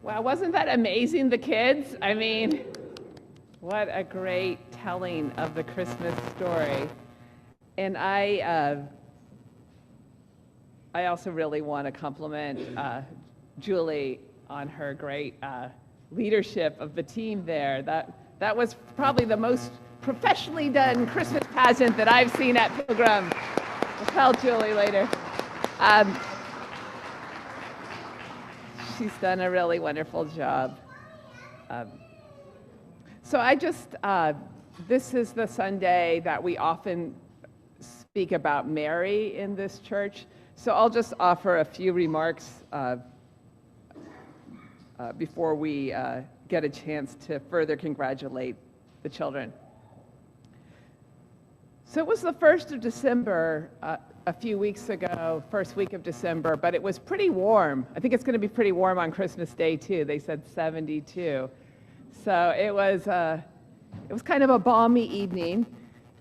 Wow, wasn't that amazing, the kids? I mean, what a great telling of the Christmas story. And I also really want to compliment Julie on her great leadership of the team there. That was probably the most professionally done Christmas pageant that I've seen at Pilgrim. We'll tell Julie later. She's done a really wonderful job. So this is the Sunday that we often speak about Mary in this church. So I'll just offer a few remarks before we get a chance to further congratulate the children. So it was the 1st of December, a few weeks ago, first week of December, but it was pretty warm. I think it's going to be pretty warm on Christmas Day too. They said 72. So it was kind of a balmy evening,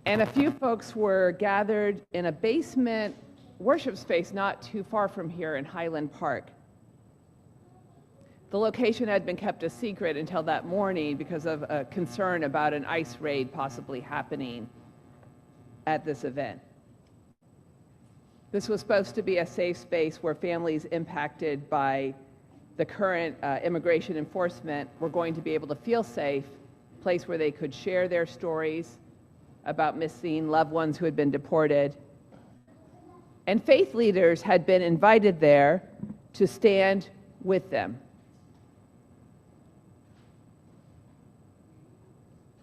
and a few folks were gathered in a basement worship space not too far from here in Highland Park. The location had been kept a secret until that morning because of a concern about an ICE raid possibly happening at this event. This was supposed to be a safe space where families impacted by the current immigration enforcement were going to be able to feel safe, a place where they could share their stories about missing loved ones who had been deported. And faith leaders had been invited there to stand with them.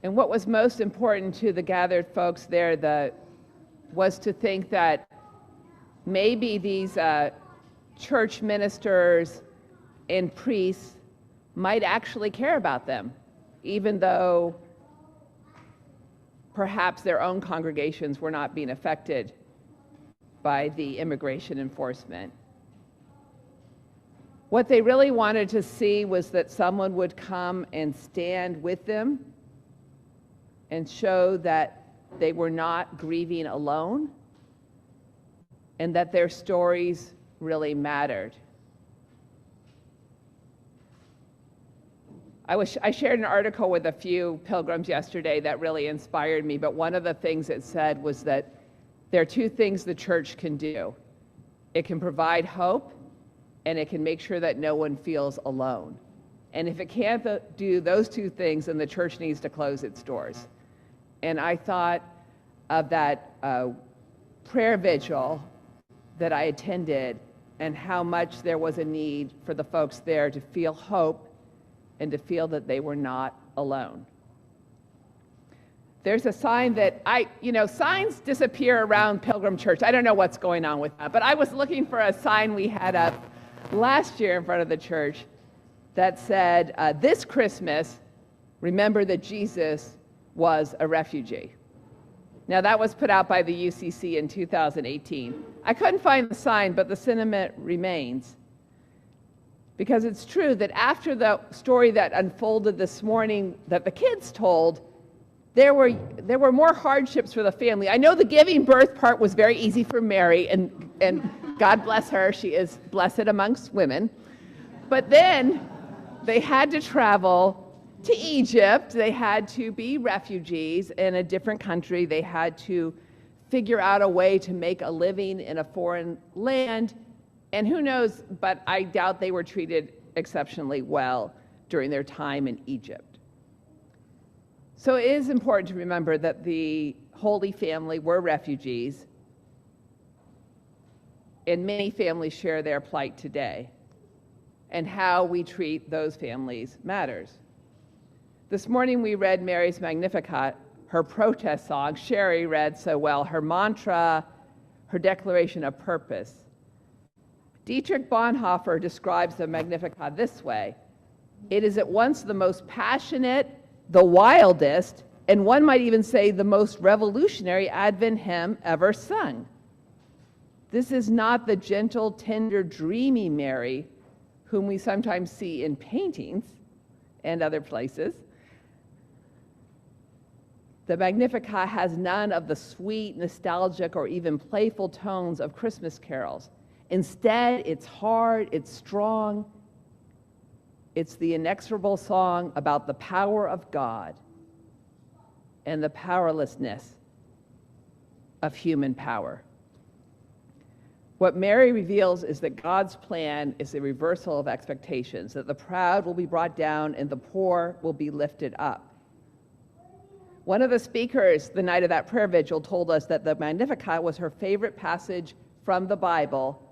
And what was most important to the gathered folks there was to think that maybe these church ministers and priests might actually care about them, even though perhaps their own congregations were not being affected by the immigration enforcement. What they really wanted to see was that someone would come and stand with them and show that they were not grieving alone and that their stories really mattered. I shared an article with a few pilgrims yesterday that really inspired me, but one of the things it said was that there are two things the church can do. It can provide hope, and it can make sure that no one feels alone. And if it can't do those two things, then the church needs to close its doors. And I thought of that prayer vigil that I attended and how much there was a need for the folks there to feel hope and to feel that they were not alone. There's a sign that signs disappear around Pilgrim Church. I don't know what's going on with that, but I was looking for a sign we had up last year in front of the church that said, this Christmas, remember that Jesus was a refugee. Now that was put out by the UCC in 2018. I couldn't find the sign, but the sentiment remains. Because it's true that after the story that unfolded this morning that the kids told, there were more hardships for the family. I know the giving birth part was very easy for Mary, and God bless her, she is blessed amongst women. But then they had to travel to Egypt. They had to be refugees in a different country. They had to figure out a way to make a living in a foreign land. And who knows, but I doubt they were treated exceptionally well during their time in Egypt. So it is important to remember that the Holy Family were refugees, and many families share their plight today. And how we treat those families matters. This morning we read Mary's Magnificat, her protest song. Sherry read so well her mantra, her declaration of purpose. Dietrich Bonhoeffer describes the Magnificat this way: it is at once the most passionate, the wildest, and one might even say the most revolutionary Advent hymn ever sung. This is not the gentle, tender, dreamy Mary whom we sometimes see in paintings and other places. The Magnificat has none of the sweet, nostalgic, or even playful tones of Christmas carols. Instead, it's hard, it's strong, It's the inexorable song about the power of God and the powerlessness of human power. What Mary reveals is that God's plan is a reversal of expectations, that the proud will be brought down and the poor will be lifted up. One of the speakers the night of that prayer vigil told us that the Magnificat was her favorite passage from the Bible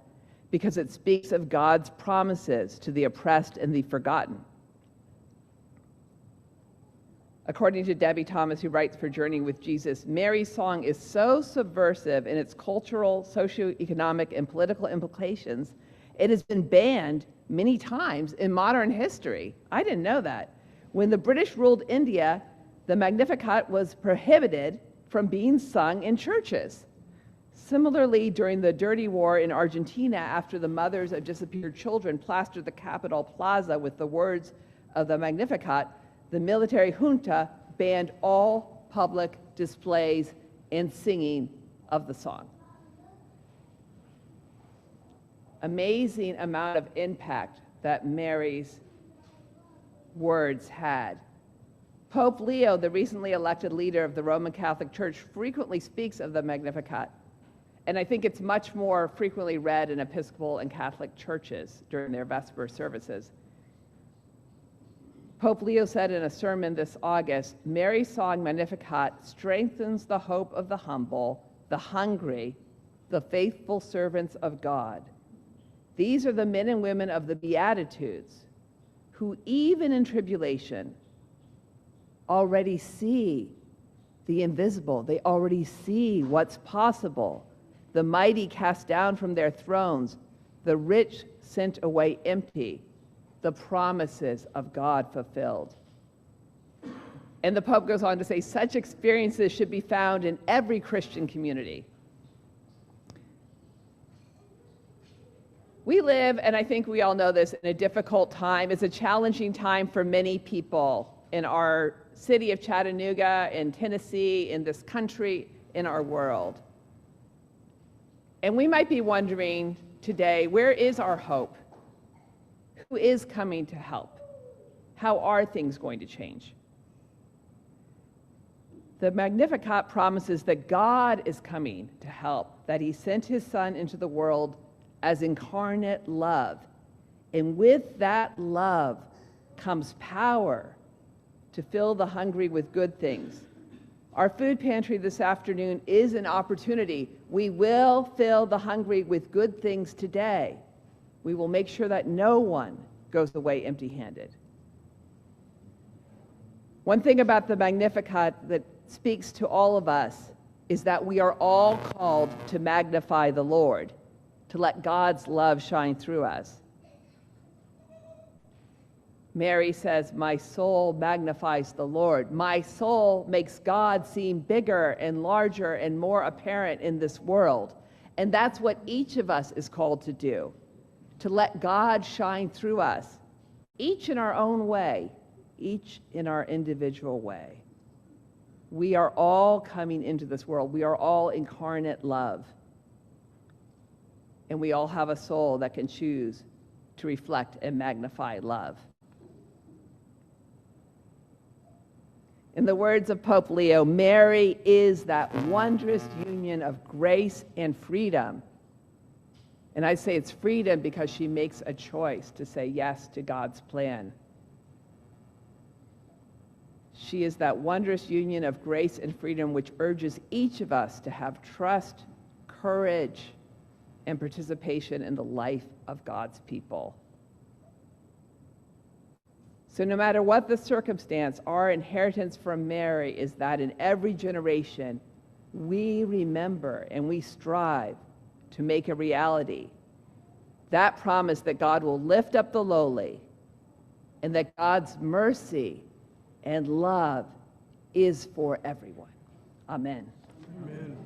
because it speaks of God's promises to the oppressed and the forgotten. According to Debbie Thomas, who writes for Journeying with Jesus, Mary's song is so subversive in its cultural, socioeconomic, and political implications, it has been banned many times in modern history. I didn't know that. When the British ruled India, the Magnificat was prohibited from being sung in churches. Similarly, during the Dirty War in Argentina, after the mothers of disappeared children plastered the Capitol Plaza with the words of the Magnificat, the military junta banned all public displays and singing of the song. Amazing amount of impact that Mary's words had. Pope Leo, the recently elected leader of the Roman Catholic Church, frequently speaks of the Magnificat, and I think it's much more frequently read in Episcopal and Catholic churches during their Vesper services. Pope Leo said in a sermon this August, Mary's song Magnificat strengthens the hope of the humble, the hungry, the faithful servants of God. These are the men and women of the Beatitudes who, even in tribulation, already see the invisible. They already see what's possible. The mighty cast down from their thrones, the rich sent away empty, the promises of God fulfilled. And the Pope goes on to say, such experiences should be found in every Christian community. We live, and I think we all know this, in a difficult time. It's a challenging time for many people in our city of Chattanooga, in Tennessee, in this country, in our world. And we might be wondering today, where is our hope? Who is coming to help? How are things going to change? The Magnificat promises that God is coming to help, that he sent his Son into the world as incarnate love. And with that love comes power to fill the hungry with good things. Our food pantry this afternoon is an opportunity. We will fill the hungry with good things today. We will make sure that no one goes away empty-handed. One thing about the Magnificat that speaks to all of us is that we are all called to magnify the Lord, to let God's love shine through us. Mary says, my soul magnifies the Lord. My soul makes God seem bigger and larger and more apparent in this world. And that's what each of us is called to do, to let God shine through us, each in our own way, each in our individual way. We are all coming into this world. We are all incarnate love. And we all have a soul that can choose to reflect and magnify love. In the words of Pope Leo, Mary is that wondrous union of grace and freedom. And I say it's freedom because she makes a choice to say yes to God's plan. She is that wondrous union of grace and freedom which urges each of us to have trust, courage, and participation in the life of God's people. So no matter what the circumstance, our inheritance from Mary is that in every generation, we remember and we strive to make a reality that promise that God will lift up the lowly and that God's mercy and love is for everyone. Amen. Amen.